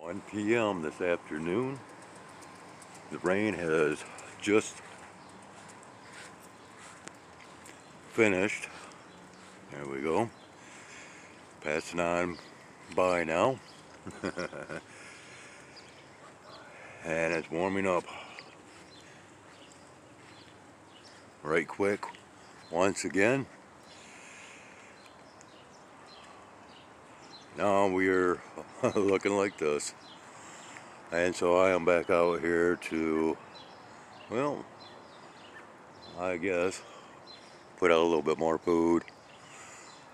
1 p.m. this afternoon. The rain has just finished. There we go. Passing on by now. And it's warming up right quick once again. Now we're looking like this. And so I am back out here to, well, I guess, put out a little bit more food,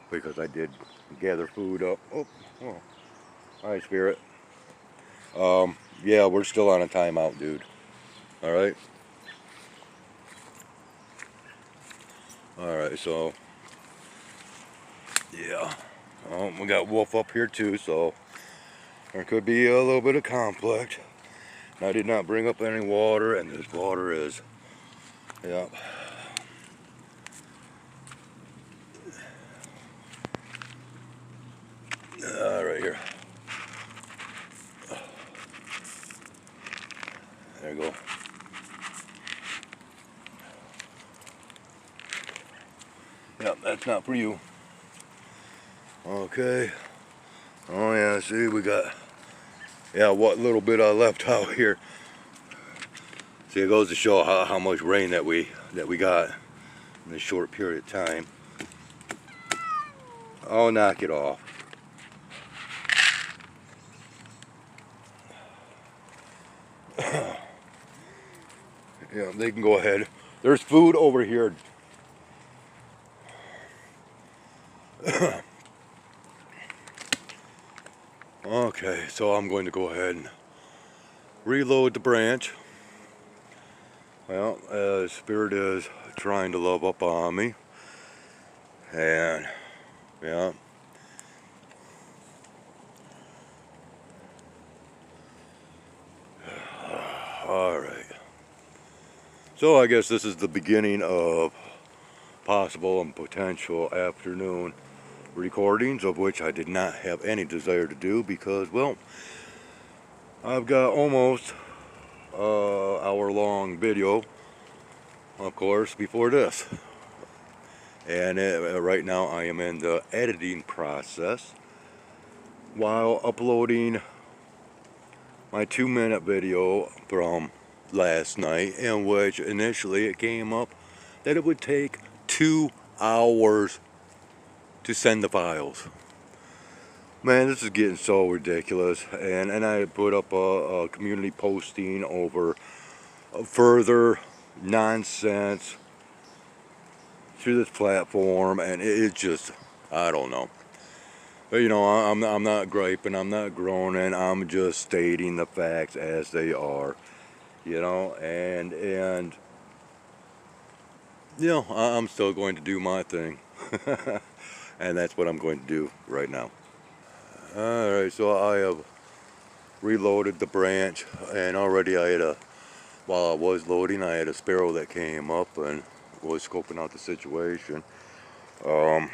because I did gather food up. Oh, hi, Spirit. Yeah, we're still on a timeout, dude. Alright? Alright, so, yeah. We got Wolf up here too, so there could be a little bit of conflict. I did not bring up any water, and this water is, yeah. Right here. There you go. Yep, that's not for you. Okay. Oh yeah, see, we got, yeah, what little bit I left out here. See, it goes to show how much rain that we got in this short period of time. Oh, knock it off. Yeah, they can go ahead. There's food over here. Okay, so I'm going to go ahead and reload the branch. Well, Spirit is trying to love up on me. And, yeah. Alright. So I guess this is the beginning of possible and potential afternoon recordings, of which I did not have any desire to do because, well, I've got almost hour-long video, of course, before this. And right now I am in the editing process while uploading my 2-minute video from last night, in which initially it came up that it would take 2 hours to send the files. Man, this is getting so ridiculous. And I put up a community posting over further nonsense through this platform, and it's just, I don't know. But you know, I'm not griping, I'm not groaning, I'm just stating the facts as they are. You know, and you know, I'm still going to do my thing. And that's what I'm going to do right now. Alright, so I have reloaded the branch, and already while I was loading, I had a sparrow that came up and was scoping out the situation. And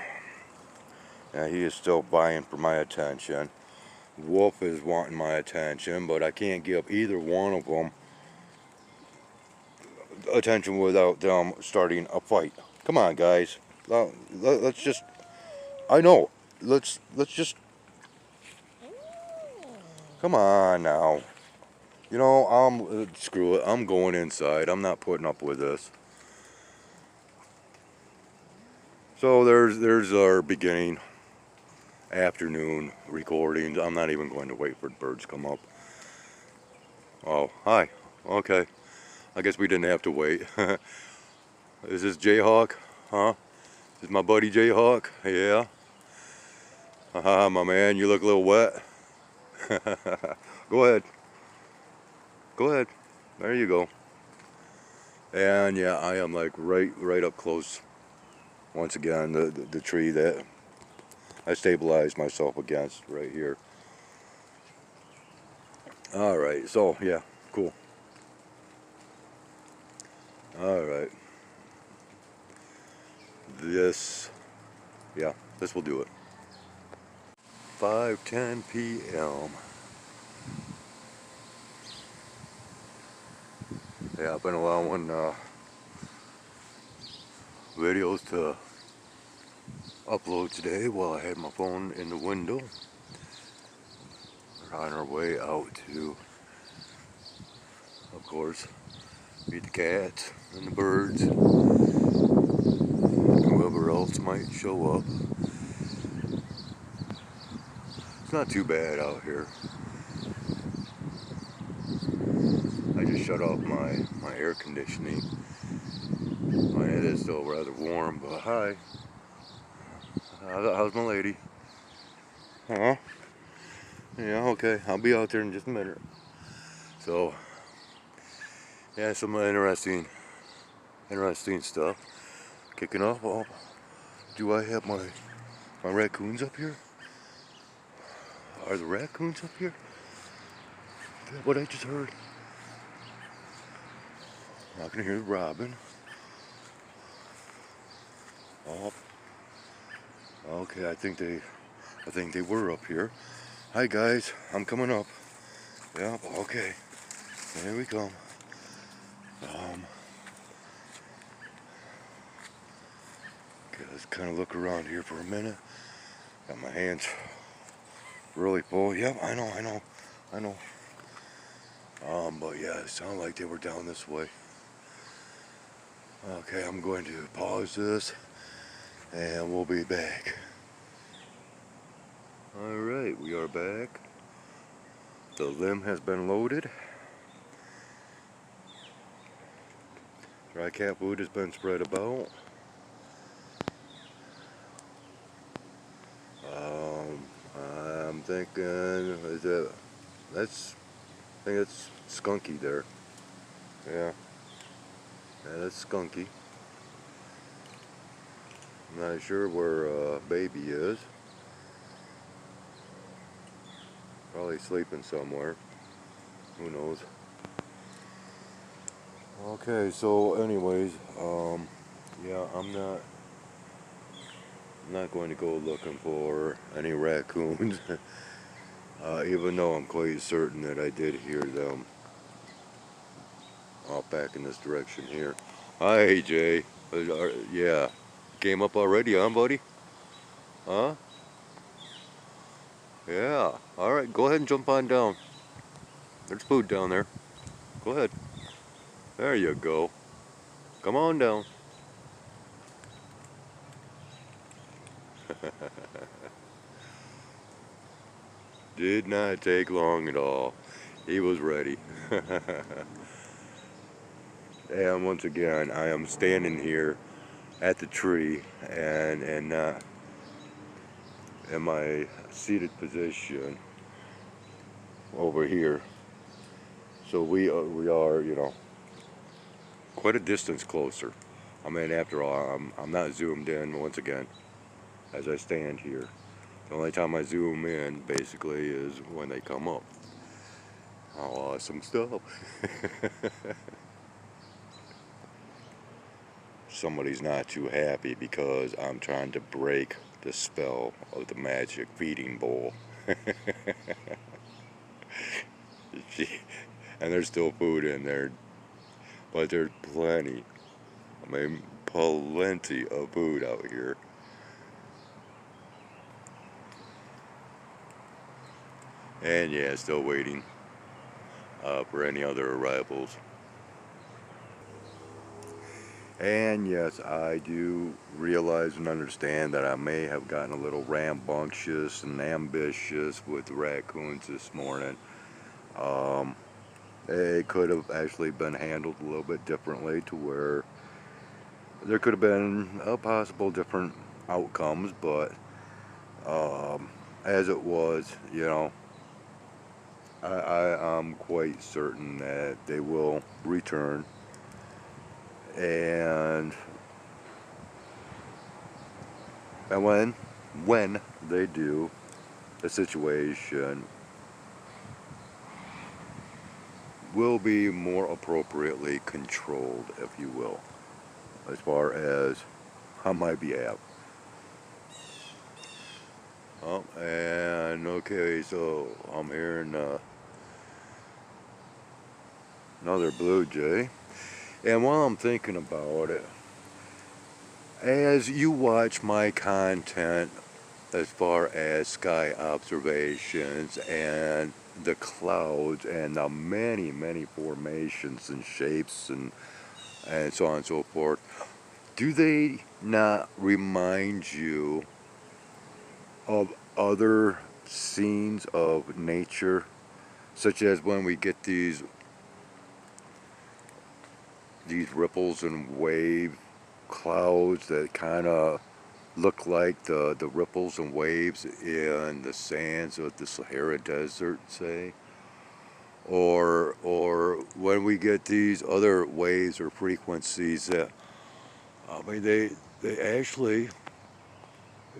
he is still vying for my attention. Wolf is wanting my attention, but I can't give either one of them attention without them starting a fight. Come on, guys. Let's just, I know, let's just, come on now. You know, screw it, I'm going inside. I'm not putting up with this. So there's our beginning afternoon recordings. I'm not even going to wait for the birds to come up. Oh, hi. Okay. I guess we didn't have to wait. Is this Jayhawk? Huh? Is this my buddy Jayhawk? Yeah. Haha, my man, you look a little wet. Go ahead. Go ahead. There you go. And yeah, I am like right up close. Once again, the tree that I stabilized myself against right here. Alright, so yeah, cool. Alright. This will do it. 5:10 p.m. Yeah, I've been allowing videos to upload today while I had my phone in the window. We're on our way out to, of course, feed the cats and the birds, and whoever else might show up. It's not too bad out here. I just shut off my air conditioning. I mean, it is still rather warm, but hi. How's my lady? Huh? Yeah, okay. I'll be out there in just a minute. So, yeah, some interesting stuff. Kicking off. Oh, do I have my raccoons up here? Are the raccoons up here? Is that what I just heard? I'm not gonna hear the robin. Oh, okay. I think they were up here. Hi guys, I'm coming up. Yeah, okay. Here we come. Okay, let's kind of look around here for a minute. Got my hands really full. Yep, I know. But yeah, it sounded like they were down this way. Okay, I'm going to pause this and we'll be back. Alright, we are back. The limb has been loaded. Dry cat food has been spread about. I'm thinking, I think it's Skunky there. Yeah, that's Skunky. I'm not sure where Baby is. Probably sleeping somewhere. Who knows? Okay, so anyways, yeah, I'm not going to go looking for any raccoons. Even though I'm quite certain that I did hear them off back in this direction here. Hi, Jay. Yeah, came up already, huh, buddy? Huh? Yeah. All right, go ahead and jump on down. There's food down there. Go ahead. There you go. Come on down. Did not take long at all. He was ready. And once again, I am standing here at the tree and in my seated position over here. So we are, you know, quite a distance closer. I mean, after all, I'm not zoomed in once again as I stand here. The only time I zoom in basically is when they come up. Oh, awesome stuff. Somebody's not too happy because I'm trying to break the spell of the magic feeding bowl. And there's still food in there, but there's plenty. I mean, plenty of food out here. And yeah, still waiting for any other arrivals. And yes, I do realize and understand that I may have gotten a little rambunctious and ambitious with the raccoons this morning. It could have actually been handled a little bit differently to where there could have been a possible different outcomes, but as it was, you know, I'm quite certain that they will return, and when they do, the situation will be more appropriately controlled, if you will, as far as on my behalf. Oh, and okay, so I'm hearing another blue jay. And while I'm thinking about it, as you watch my content as far as sky observations and the clouds and the many, many formations and shapes and so on and so forth, do they not remind you of other scenes of nature, such as when we get these ripples and wave clouds that kind of look like the ripples and waves in the sands of the Sahara Desert, say, or when we get these other waves or frequencies that I mean they actually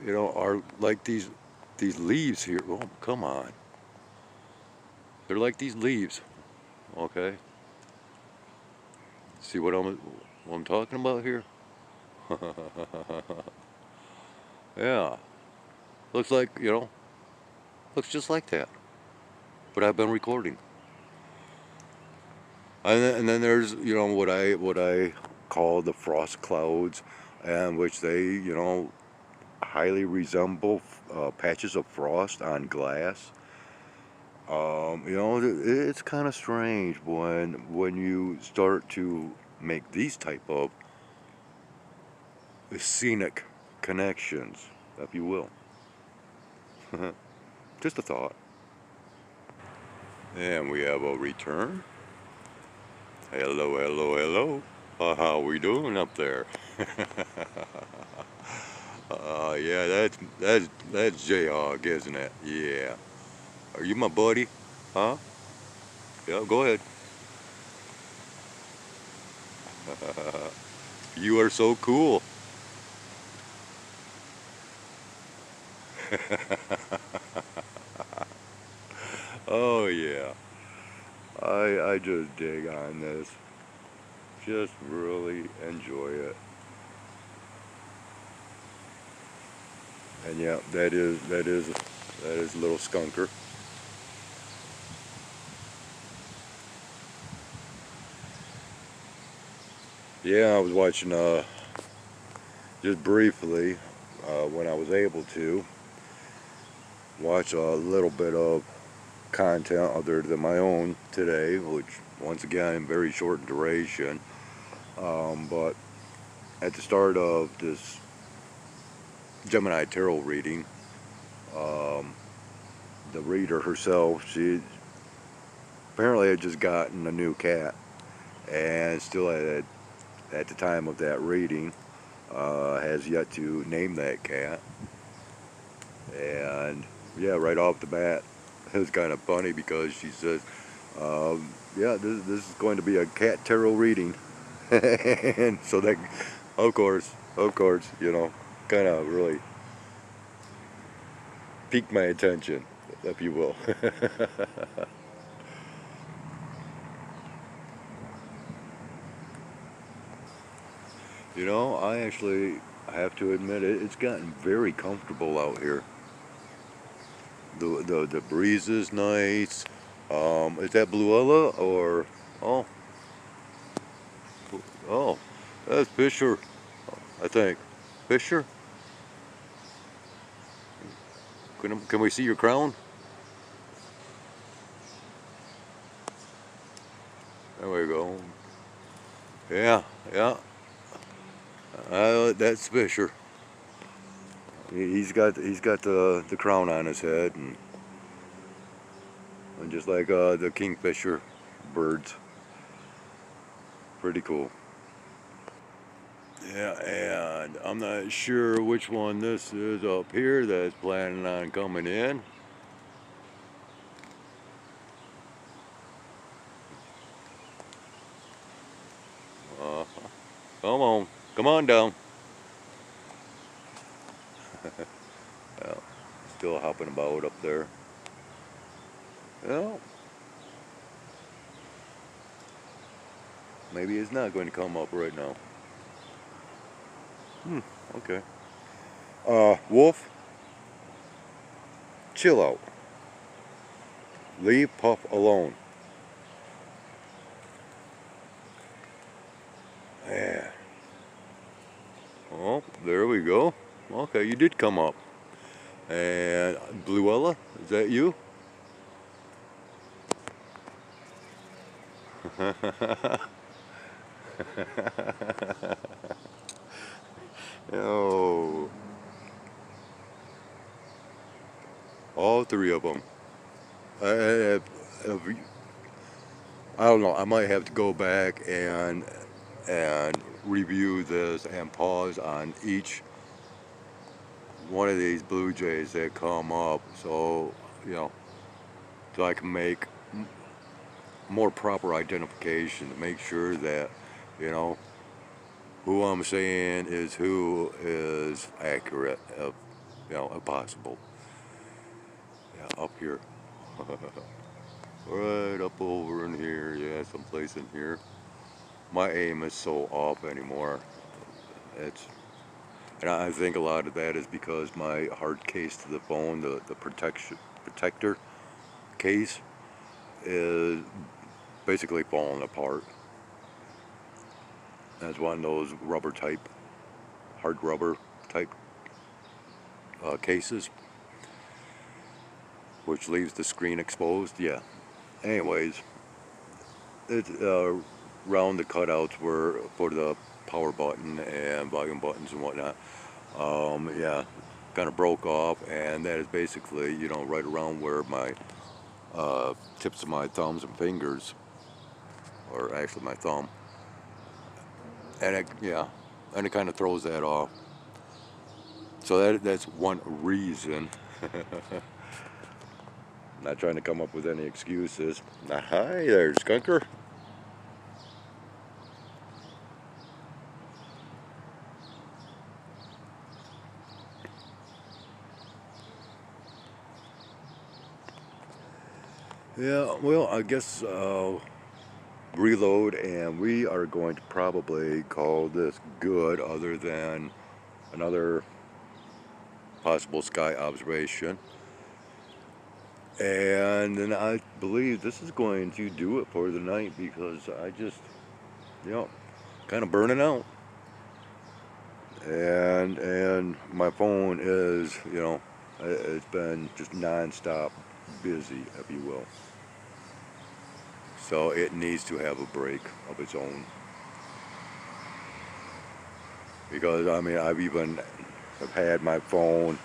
are like these leaves here. Oh, come on, they're like these leaves. Okay, see what I'm talking about here? Yeah, looks like looks just like that. But I've been recording. And then there's what I call the frost clouds, and which they highly resemble patches of frost on glass. It's kind of strange when you start to make these type of scenic connections, if you will. Just a thought. And we have a return. Hello, hello, hello. How we doing up there? Yeah, that's J-Hog, isn't it? Yeah. Are you my buddy? Huh? Yeah, go ahead. You are so cool. Oh yeah. I just dig on this. Just really enjoy it. And yeah, that is little skunker. Yeah, I was watching just briefly when I was able to watch a little bit of content other than my own today, which once again very short in duration. But at the start of this Gemini tarot reading, um, the reader herself, she apparently had just gotten a new cat, and still at the time of that reading, has yet to name that cat. And yeah, right off the bat, it was kind of funny because she says, "Yeah, this is going to be a cat tarot reading," and so that, of course, kind of really piqued my attention, if you will. I actually have to admit it's gotten very comfortable out here. The breeze is nice. Is that Bluella or oh oh that's Fisher, I think. Fisher? Can we see your crown? There we go. Yeah, yeah. That's Fisher. He's got the crown on his head, and just like the kingfisher birds, pretty cool. Yeah, and I'm not sure which one this is up here that's planning on coming in. Uh, come on down. Yeah, still hopping about up there. Well, maybe it's not going to come up right now. Okay. Wolf, chill out. Leave Puff alone. Yeah. Oh, there we go. Okay, you did come up. And Bluella, is that you? Oh, all three of them. I, I, I don't know. I might have to go back and review this and pause on each one of these blue jays that come up, so you know, so I can make more proper identification to make sure that you know who I'm saying is who is accurate, you know, if possible. Yeah, up here. Right up over in here, yeah, someplace in here. My aim is so off anymore. It's, and I think a lot of that is because my hard case to the phone, the protector case, is basically falling apart. That's one of those rubber type, hard rubber type cases, which leaves the screen exposed. Yeah. Anyways, it's round the cutouts were for the power button and volume buttons and whatnot. Yeah, kind of broke off, and that is basically, you know, right around where my tips of my thumbs and fingers, or actually my thumb, and it, yeah, and it kind of throws that off. So that's one reason. Not trying to come up with any excuses. Hi there, Skunker. Yeah, well, I guess reload, and we are going to probably call this good, other than another possible sky observation. And then I believe this is going to do it for the night, because I just, you know, kind of burning out. And my phone is, you know, it's been just non-stop busy, if you will. So it needs to have a break of its own. Because, I mean, I've had my phone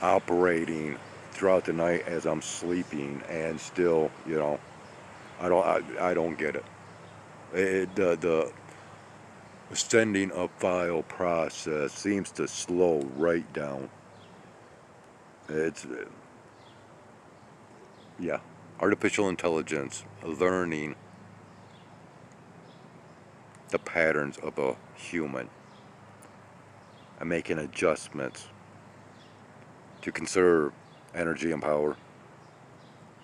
operating throughout the night as I'm sleeping, and still, you know, I don't get it. The sending a file process seems to slow right down. It's, yeah, artificial intelligence learning the patterns of a human and making adjustments to conserve energy and power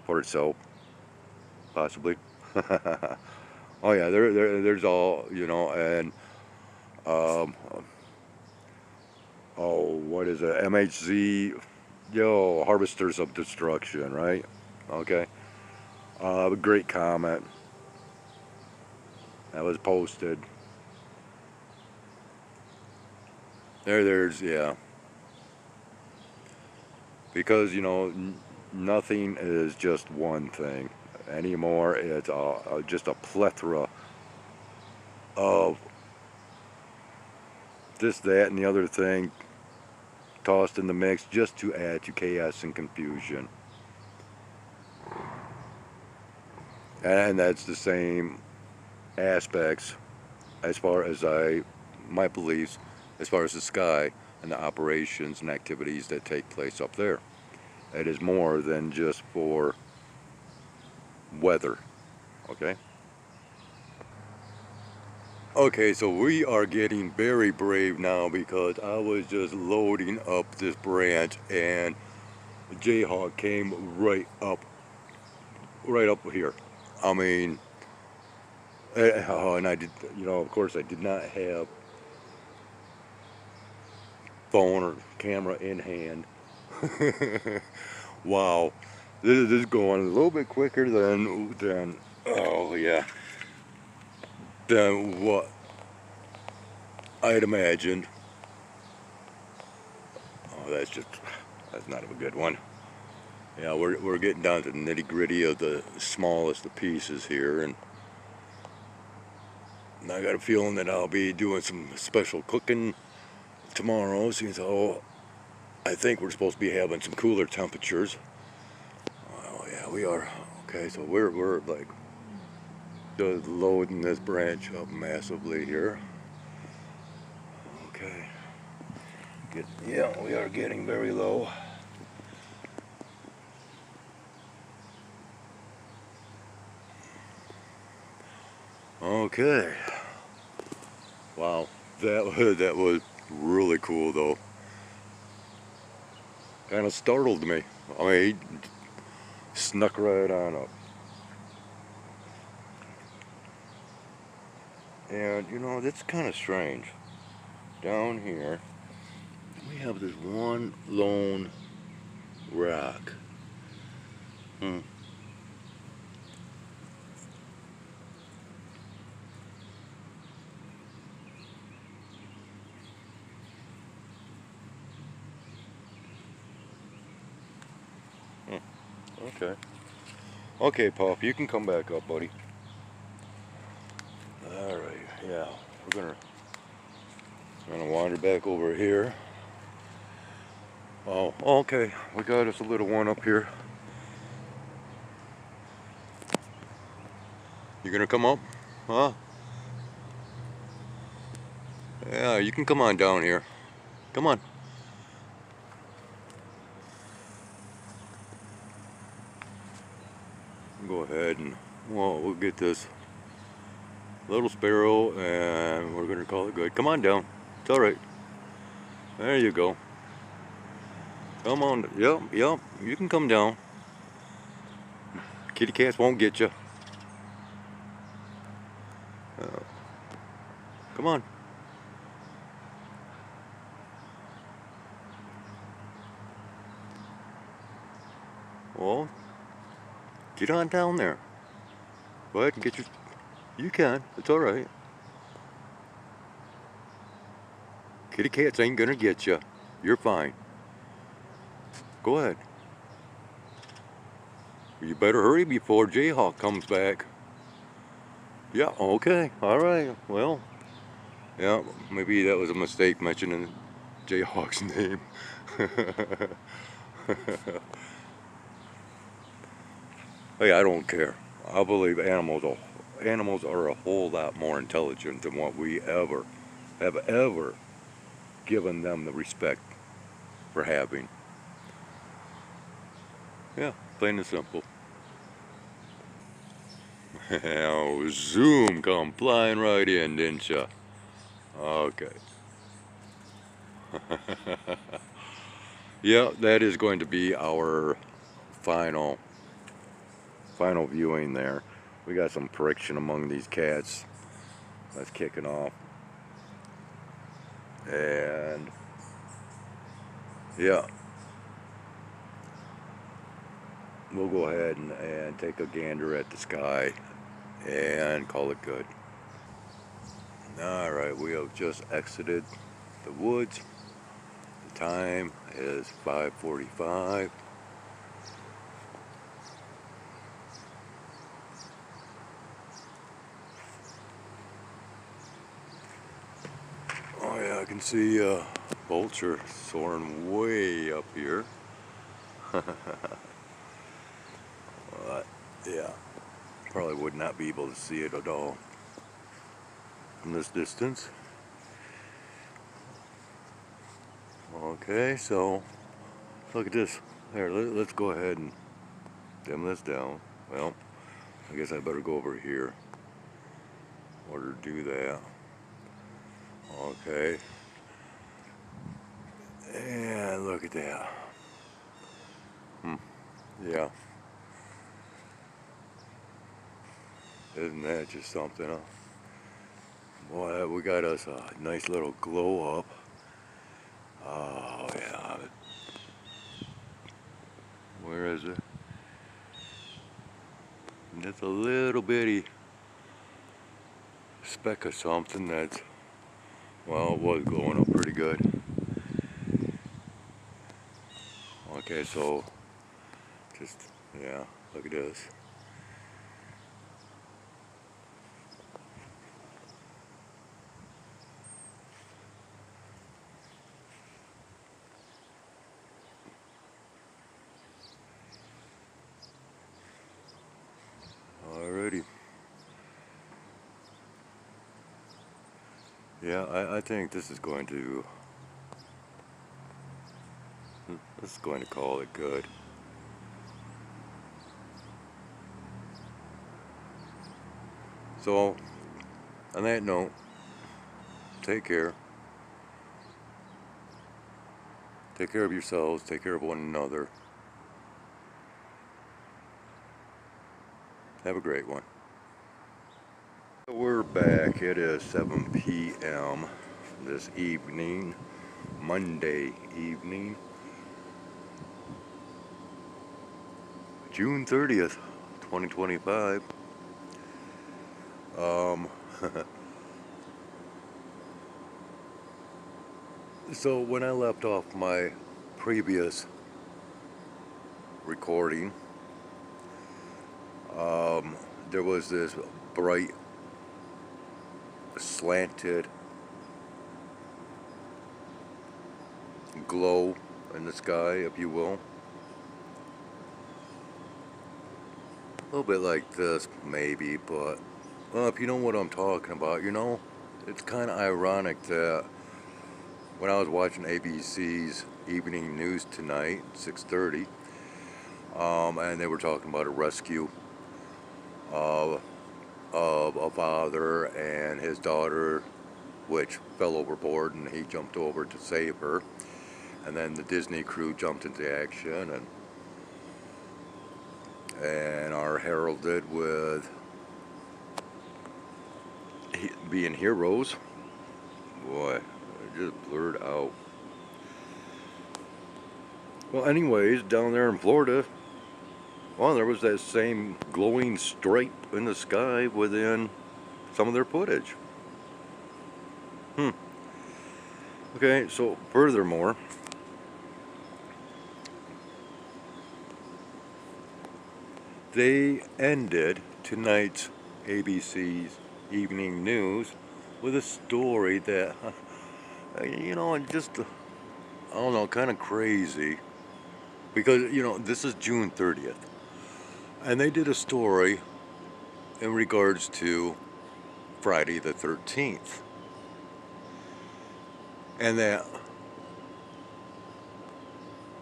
for itself, possibly. Oh yeah, there's all, you know, and um, oh, what is it? MHZ, yo, Harvesters of Destruction, right? Okay. Great comment that was posted. There's, yeah. Because, you know, nothing is just one thing anymore. It's just a plethora of this, that, and the other thing tossed in the mix just to add to chaos and confusion. And that's the same aspects as far as my beliefs, as far as the sky and the operations and activities that take place up there. It is more than just for weather, okay? Okay, so we are getting very brave now, because I was just loading up this branch and Jayhawk came right up here. I mean, and I did, you know, of course I did not have phone or camera in hand. Wow, this is going a little bit quicker than oh yeah, than what I'd imagined. Oh, that's not a good one. Yeah, we're getting down to the nitty gritty of the smallest of pieces here, and I got a feeling that I'll be doing some special cooking tomorrow, since I think we're supposed to be having some cooler temperatures. Oh yeah, we are. Okay, so we're like loading this branch up massively here. Okay. Yeah, we are getting very low. Okay. Wow, that was really cool though. Kind of startled me. I mean, he snuck right on up. And you know, that's kind of strange. Down here, we have this one lone rock. Hmm. Hmm. Okay. Okay, Puff, you can come back up, buddy. All right. Yeah, we're gonna wander back over here. Oh, okay. We got us a little one up here. You gonna come up? Huh? Yeah, you can come on down here. Come on. Go ahead and we'll get this little sparrow and we're gonna call it good. Come on down. It's all right. There you go. Come on. Yep, yep. You can come down. Kitty cats won't get you. Uh, come on. Well, get on down there. Go ahead and get your... You can. It's all right. Kitty cats ain't gonna get you. You're fine. Go ahead. You better hurry before Jayhawk comes back. Yeah, okay. All right. Well, yeah, maybe that was a mistake mentioning Jayhawk's name. Hey, I don't care. I believe animals are a whole lot more intelligent than what we have ever given them the respect for having. Yeah, plain and simple. Oh, zoom, come flying right in, didn't ya? Okay. Yeah, that is going to be our final viewing there. We got some friction among these cats. That's kicking off. And yeah, we'll go ahead and take a gander at the sky and call it good. Alright, we have just exited the woods. The time is 5:45. Oh yeah, I can see vulture soaring way up here. But yeah, probably would not be able to see it at all from this distance. Okay, so look at this. There, let's go ahead and dim this down. Well, I guess I better go over here in order to do that. Okay. And look at that. Yeah. Isn't that just something, huh? Boy, we got us a nice little glow up. Oh, yeah. Where is it? Just a little bitty speck of something that's Well, it was going up pretty good. Okay, so just, yeah, look at this. Alrighty. Yeah, I think this is going to call it good. So, on that note, take care. Take care of yourselves. Take care of one another. Have a great one. We're back. It is 7 p.m. this evening, Monday evening, June 30th, 2025. So when I left off my previous recording, there was this bright, slanted glow in the sky, if you will. A little bit like this, maybe, but, well, if you know what I'm talking about, you know, it's kind of ironic that when I was watching ABC's Evening News tonight, 6:30, and they were talking about a rescue of a father and his daughter, which fell overboard, and he jumped over to save her. And then the Disney crew jumped into action and are heralded with being heroes. Boy, I just blurred out. Well, anyways, down there in Florida, well, there was that same glowing stripe in the sky within some of their footage. Okay, so furthermore, they ended tonight's ABC's Evening News with a story that, you know, just, I don't know, kind of crazy. Because, you know, this is June 30th. And they did a story in regards to Friday the 13th. And that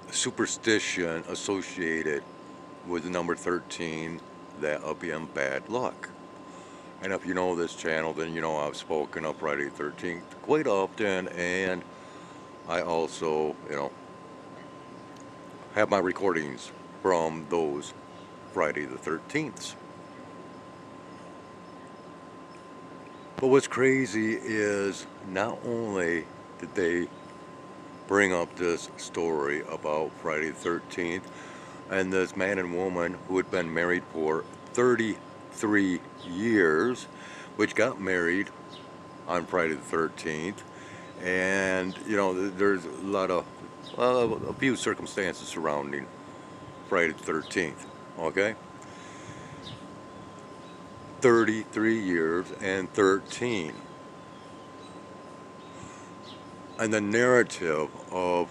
superstition associated with the number 13, that of being bad luck. And if you know this channel, then you know I've spoken of Friday the 13th quite often, and I also, you know, have my recordings from those Friday the 13ths. But what's crazy is not only did they bring up this story about Friday the 13th and this man and woman who had been married for 33 years, which got married on Friday the 13th, and you know, there's a lot of, a few circumstances surrounding Friday the 13th, okay? 33 years and 13. And the narrative of,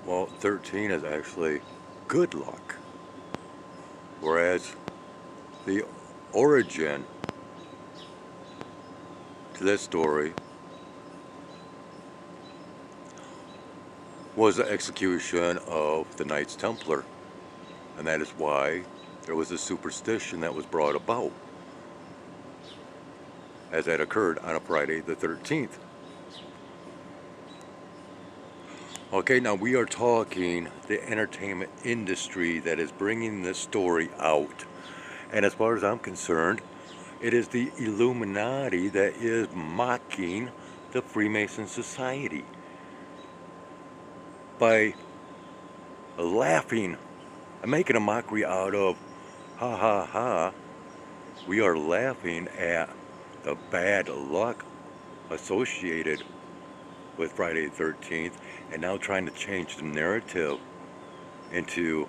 well, 13 is actually good luck. Whereas the origin to this story was the execution of the Knights Templar. And that is why there was a superstition that was brought about, as that occurred on a Friday the 13th. Okay, now we are talking the entertainment industry that is bringing this story out. And as far as I'm concerned, it is the Illuminati that is mocking the Freemason Society by laughing and making a mockery out of, ha ha ha, we are laughing at the bad luck associated with Friday the 13th, and now trying to change the narrative into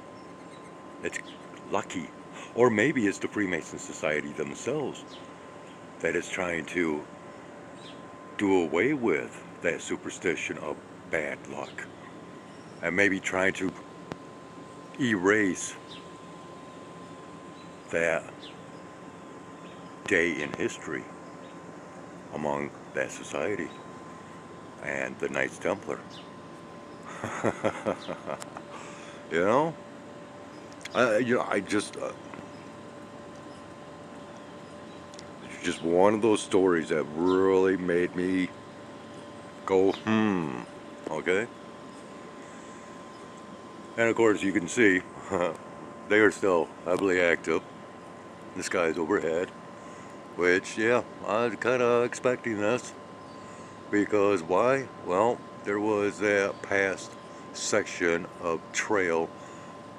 it's lucky. Or maybe it's the Freemason Society themselves that is trying to do away with that superstition of bad luck, and maybe trying to erase that day in history among that society and the Knights Templar. You know, I just it's just one of those stories that really made me go, okay. And of course, you can see they are still heavily active. The skies overhead, which, yeah, I was kind of expecting this, because why? Well, there was that past section of trail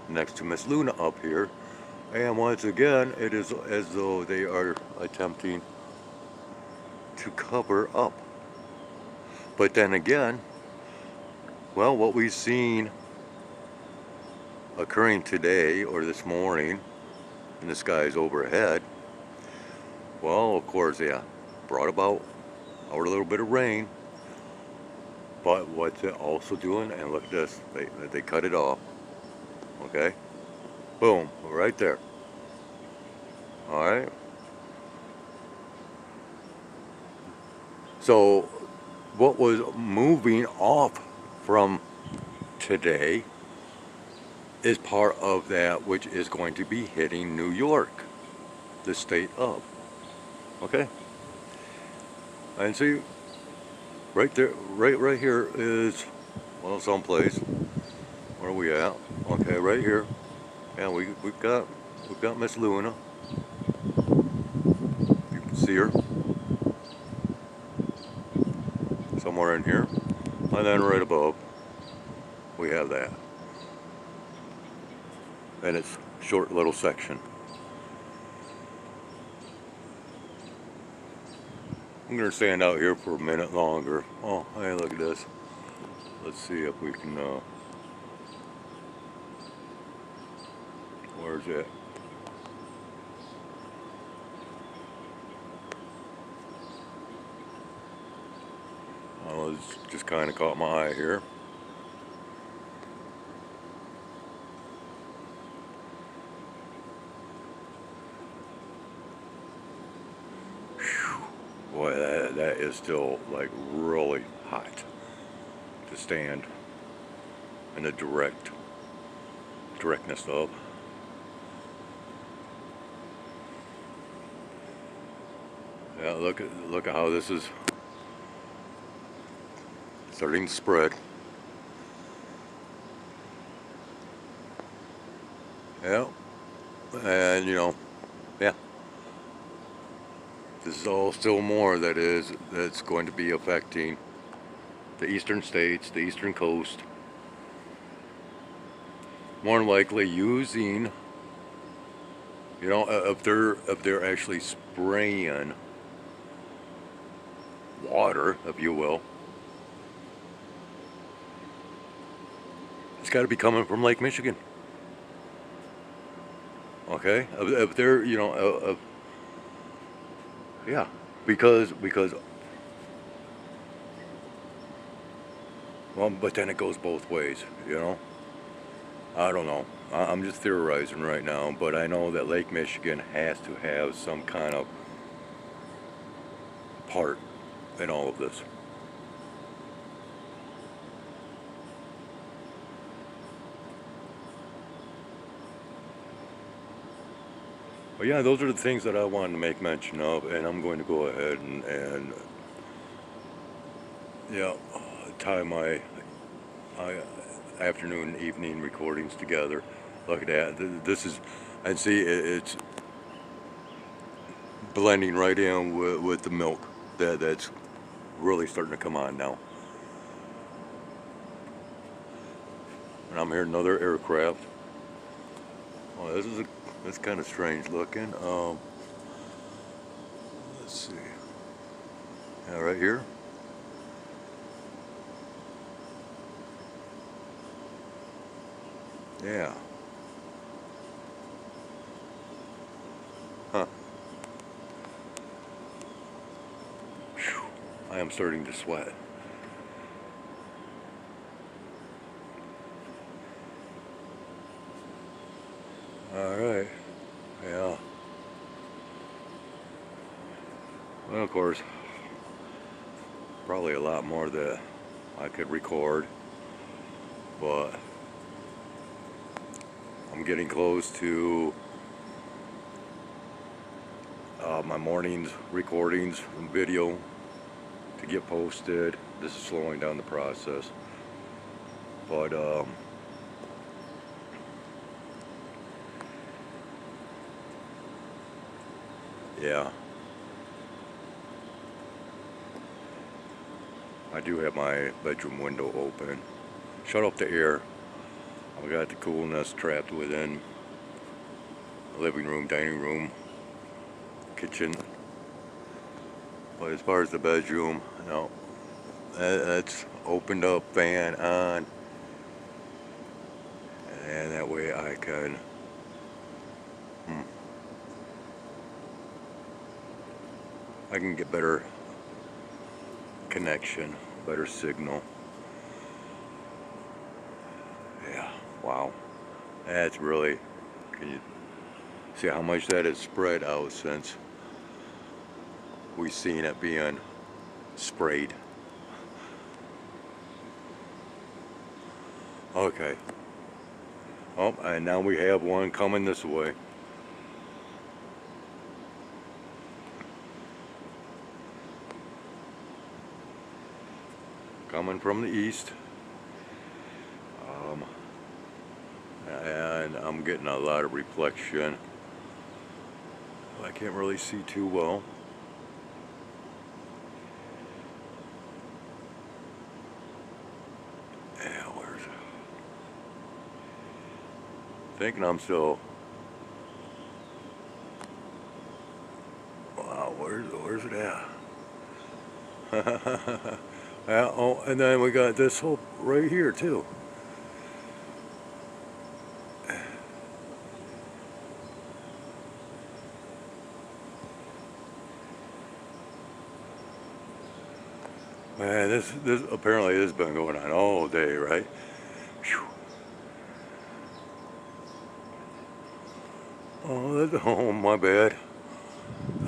next to Miss Luna up here, and once again, it is as though they are attempting to cover up. But then again, well, what we've seen occurring today or this morning in the skies overhead, well, of course, yeah, brought about our little bit of rain. But what's it also doing? And look at this, they cut it off. Okay, boom, right there. All right. So what was moving off from today is part of that which is going to be hitting New York, the state of. Okay. And see, right there, right here is, well, someplace. Where are we at? Okay, right here. Yeah, we've got Miss Luna. You can see her somewhere in here, and then right above we have that, and it's a short little section. I'm gonna stand out here for a minute longer. Oh, hey, look at this. Let's see if we can. Where's it? Oh, it's just kind of caught my eye here. Boy, that is still like really hot to stand in the directness of. Yeah, look at how this is starting to spread. Yeah, and yeah. This is all still more that's going to be affecting the eastern states, the eastern coast. More than likely using, if they're actually spraying water, if you will, it's got to be coming from Lake Michigan. Okay, if they're, yeah, because well, but then it goes both ways, I don't know. I'm just theorizing right now, but I know that Lake Michigan has to have some kind of part in all of this. But yeah, those are the things that I wanted to make mention of, and I'm going to go ahead and yeah, tie my afternoon, evening recordings together. Look at that. This is, and see, it's blending right in with the milk that's really starting to come on now. And I'm hearing another aircraft. Oh, this kind of strange looking. Let's see. Right here. Yeah. Huh. Whew. I am starting to sweat. Alright. Yeah. Well, of course, probably a lot more that I could record, but I'm getting close to my morning's recordings and video to get posted. This is slowing down the process, but yeah, I do have my bedroom window open. Shut off the air. I got the coolness trapped within the living room, dining room, kitchen. But as far as the bedroom, no, that's opened up, fan on, and that way I can I can get better connection, better signal. Yeah, wow, that's really, can you see how much that has spread out since we seen it being sprayed? Okay. Oh, and now we have one coming this way. Coming from the east. And I'm getting a lot of reflection. I can't really see too well. Yeah, where's it? Thinking I'm still. Wow, where's it at? Yeah, oh, and then we got this whole right here too. Man, this apparently this has been going on all day, right? Whew. Oh, that's, oh, my bad.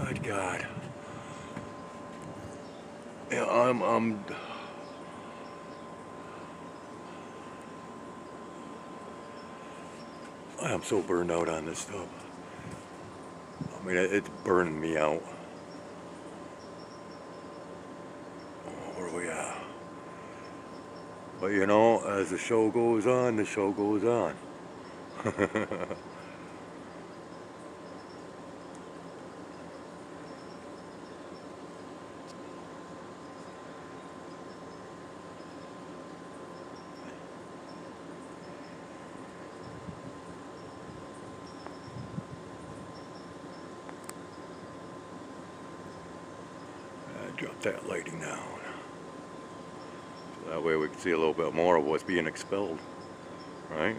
Good God. Yeah, I'm so burned out on this stuff. I mean, it's burning me out. Oh, where are we at? But you know, as the show goes on, the show goes on. Drop that lighting down. So that way we can see a little bit more of what's being expelled, right?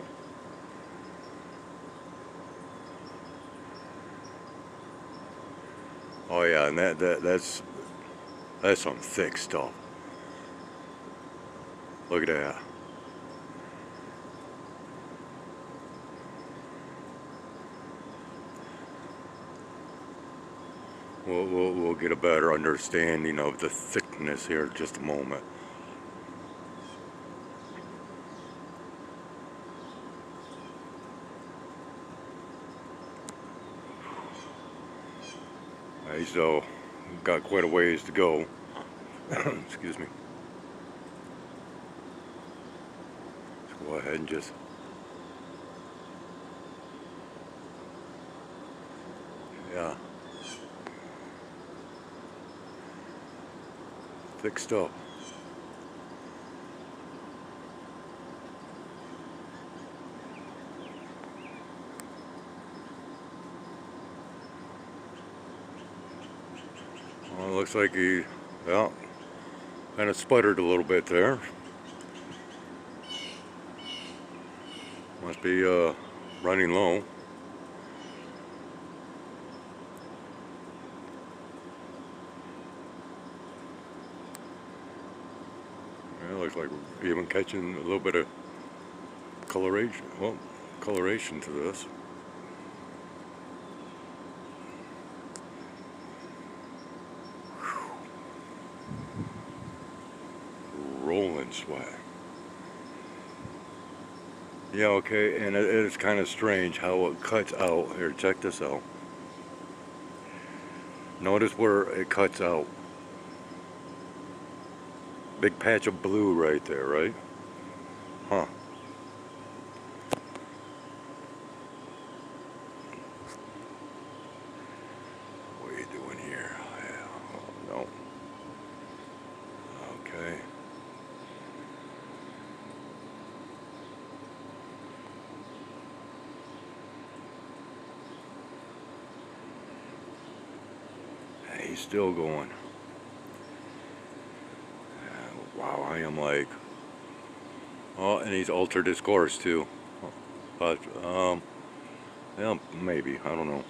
Oh yeah, and that's some thick stuff. Look at that. We'll get a better understanding of the thickness here in just a moment. Okay, so got quite a ways to go. Excuse me. Let's go ahead and just yeah. Thick stuff. Well, it looks like he Yeah, kind of sputtered a little bit there. Must be running low. Yeah, looks like we're even catching a little bit of coloration. Well, coloration to this. Rolling sweat. Yeah, okay, and it is kind of strange how it cuts out. Here, check this out. Notice where it cuts out. Big patch of blue right there, right? Huh. What are you doing here? Yeah. Oh, no. Okay. He's still going. Wow, I am like... Oh, and he's altered his course too. But, yeah, maybe. I don't know.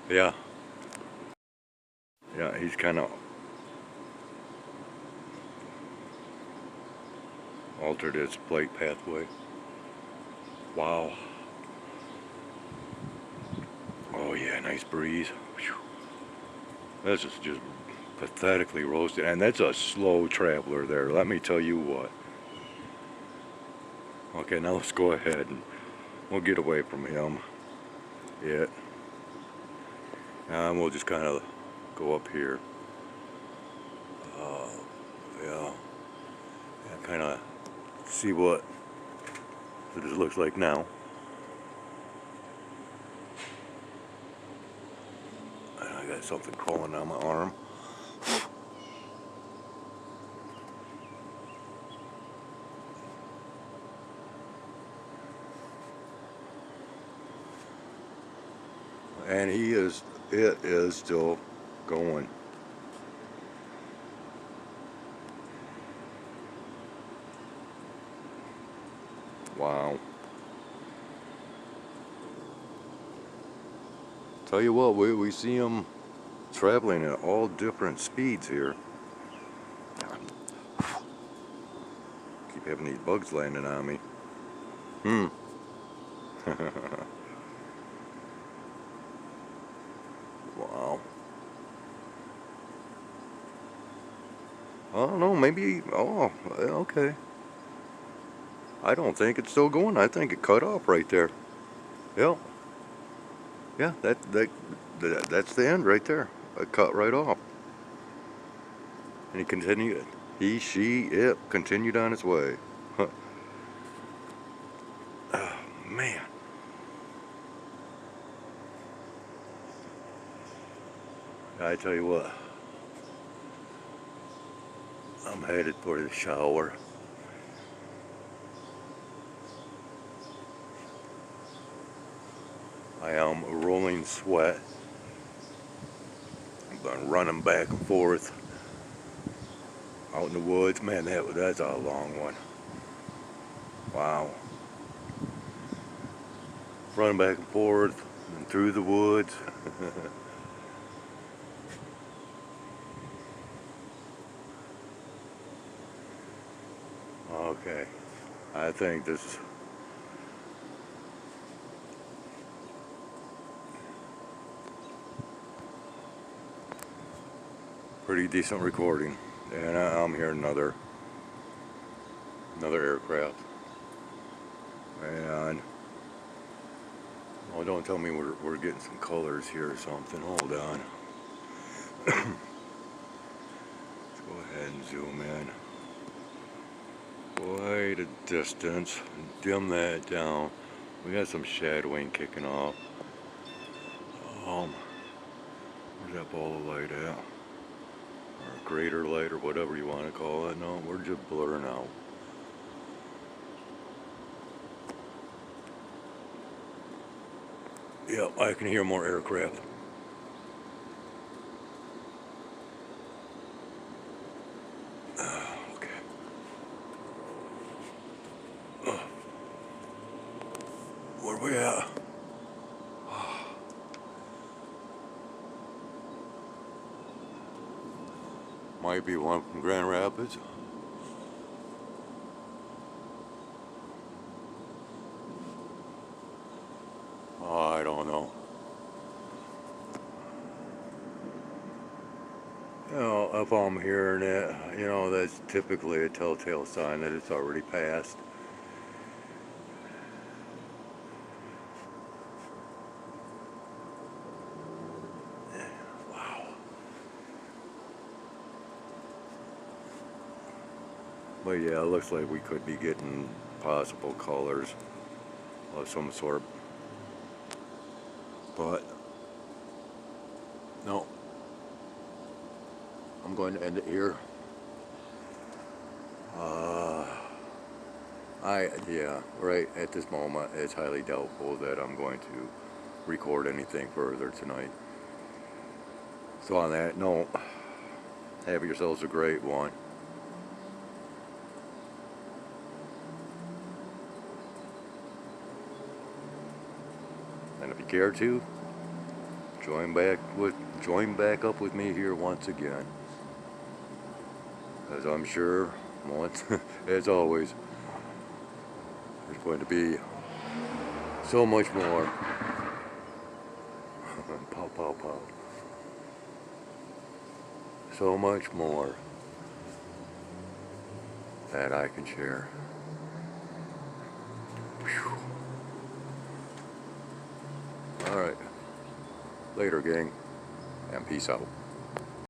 Yeah. Yeah, he's kind of altered his plate pathway. Wow. Oh yeah, nice breeze. Whew. This is just pathetically roasted, and that's a slow traveler there, let me tell you what. Okay, now let's go ahead and we'll get away from him. Yeah. And we'll just kind of go up here. Yeah. And kind of see what it looks like now. I got something crawling down my arm. And it is still going. Wow. Tell you what, we see them traveling at all different speeds here. Keep having these bugs landing on me. Wow. I don't know, maybe, oh, okay. I don't think it's still going. I think it cut off right there. Yep. Yeah, that's the end right there. It cut right off. And he continued, it continued on its way. Huh. Oh, man. I tell you what, I'm headed for the shower. I am rolling sweat. I'm running back and forth out in the woods. Man, that's a long one. Wow. Running back and forth and through the woods. Okay, I think this is pretty decent recording. And I'm hearing another aircraft. And oh, don't tell me we're getting some colors here or something. Hold on. Let's go ahead and zoom in. Quite a distance. Dim that down. We got some shadowing kicking off. Where's that ball of light at? Or greater light, or whatever you want to call it. No, we're just blurring out. Yep, I can hear more aircraft. Might be one from Grand Rapids. Oh, I don't know. You know, if I'm hearing it, you know, that's typically a telltale sign that it's already passed. Wow. But yeah, it looks like we could be getting possible colors of some sort. But no, I'm going to end it here. Yeah, right at this moment, it's highly doubtful that I'm going to record anything further tonight. So on that note, have yourselves a great one. And if you care to, join back up with me here once again. As I'm sure, once, as always, there's going to be so much more. Pow, pow, pow. So much more that I can share. Whew. All right. Later, gang, and peace out.